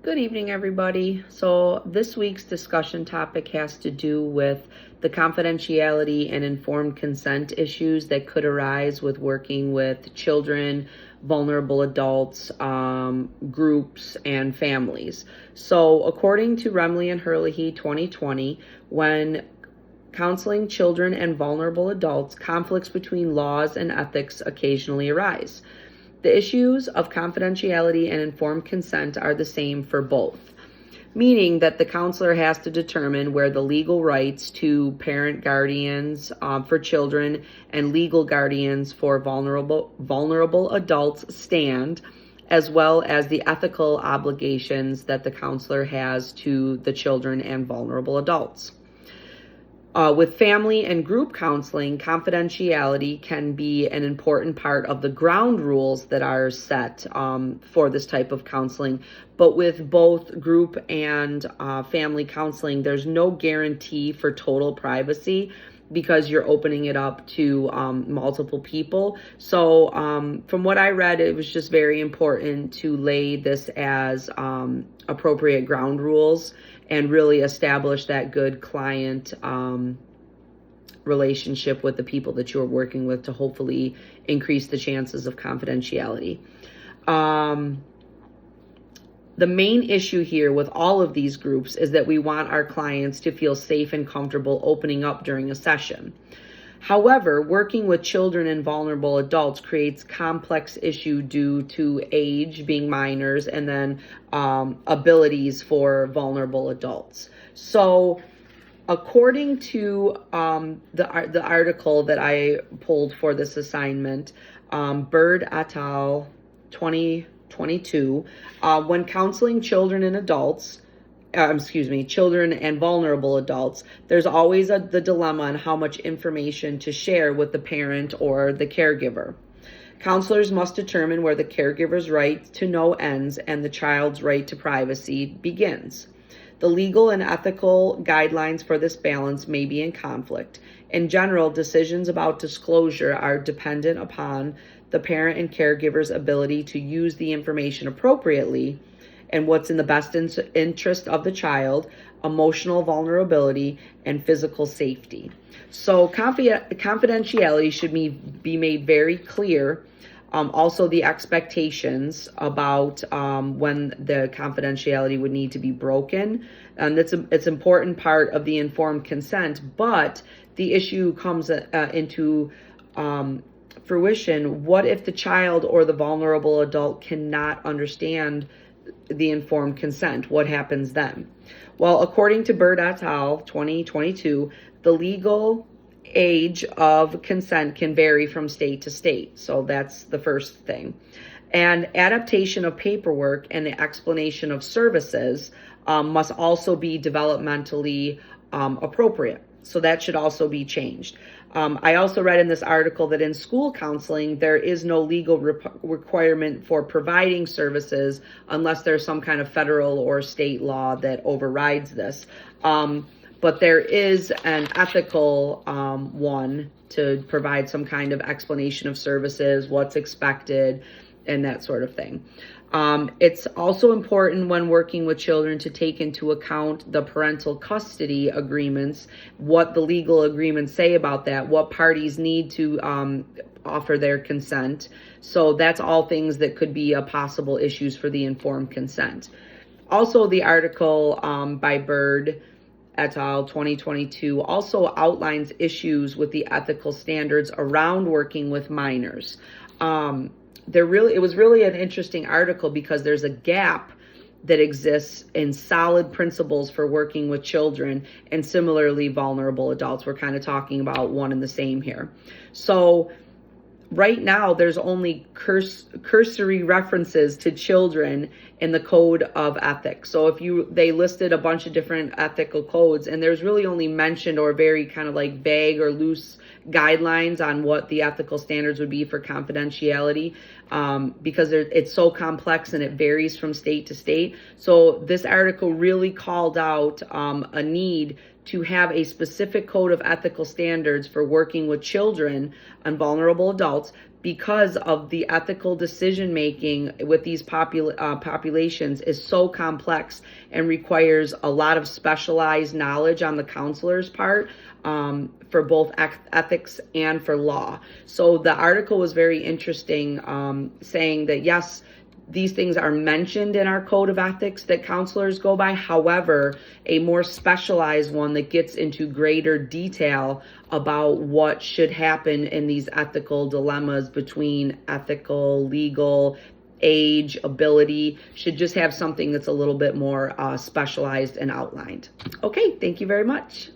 Good evening, everybody. So this week's discussion topic has to do with the confidentiality and informed consent issues that could arise with working with children, vulnerable adults, groups, and families. So according to Remley and Herlihy 2020, when counseling children and vulnerable adults, conflicts between laws and ethics occasionally arise. The issues of confidentiality and informed consent are the same for both, meaning that the counselor has to determine where the legal rights to parent guardians for children and legal guardians for vulnerable adults stand, as well as the ethical obligations that the counselor has to the children and vulnerable adults. With family and group counseling, confidentiality can be an important part of the ground rules that are set for this type of counseling. But with both group and family counseling, there's no guarantee for total privacy because you're opening it up to multiple people. So from what I read, it was just very important to lay this as appropriate ground rules and really establish that good client relationship with the people that you're working with to hopefully increase the chances of confidentiality. The main issue here with all of these groups is that we want our clients to feel safe and comfortable opening up during a session. However, working with children and vulnerable adults creates complex issue due to age, being minors, and then abilities for vulnerable adults. So according to the article that I pulled for this assignment, Bird et al. 2022, when counseling children and adults, children and vulnerable adults, there's always the dilemma on how much information to share with the parent or the caregiver. Counselors must determine where the caregiver's right to know ends and the child's right to privacy begins. The legal and ethical guidelines for this balance may be in conflict. In general, decisions about disclosure are dependent upon the parent and caregiver's ability to use the information appropriately and what's in the best interest of the child, emotional vulnerability, and physical safety. So confidentiality should be made very clear. Also, the expectations about when the confidentiality would need to be broken. And it's an important part of the informed consent, but the issue comes into fruition. What if the child or the vulnerable adult cannot understand the informed consent? What happens then? Well, according to Bird et al. 2022, the legal age of consent can vary from state to state. So that's the first thing. And adaptation of paperwork and the explanation of services must also be developmentally appropriate. So that should also be changed. I also read in this article that in school counseling, there is no legal requirement for providing services unless there's some kind of federal or state law that overrides this. But there is an ethical one to provide some kind of explanation of services, what's expected, and that sort of thing. It's also important when working with children to take into account the parental custody agreements, what the legal agreements say about that, what parties need to offer their consent. So that's all things that could be possible issues for the informed consent. Also, the article by Bird et al. 2022 also outlines issues with the ethical standards around working with minors. It was really an interesting article because there's a gap that exists in solid principles for working with children and similarly vulnerable adults. We're kind of talking about one and the same here. So right now, there's only cursory references to children in the code of ethics. So they listed a bunch of different ethical codes, and there's really only mentioned or very kind of like vague or loose guidelines on what the ethical standards would be for confidentiality, because it's so complex and it varies from state to state. So this article really called out a need to have a specific code of ethical standards for working with children and vulnerable adults because of the ethical decision making with these populations is so complex and requires a lot of specialized knowledge on the counselor's part, for both ethics and for law. So the article was very interesting, saying that yes, these things are mentioned in our code of ethics that counselors go by. However, a more specialized one that gets into greater detail about what should happen in these ethical dilemmas between ethical, legal, age, ability, should just have something that's a little bit more specialized and outlined. Okay, thank you very much.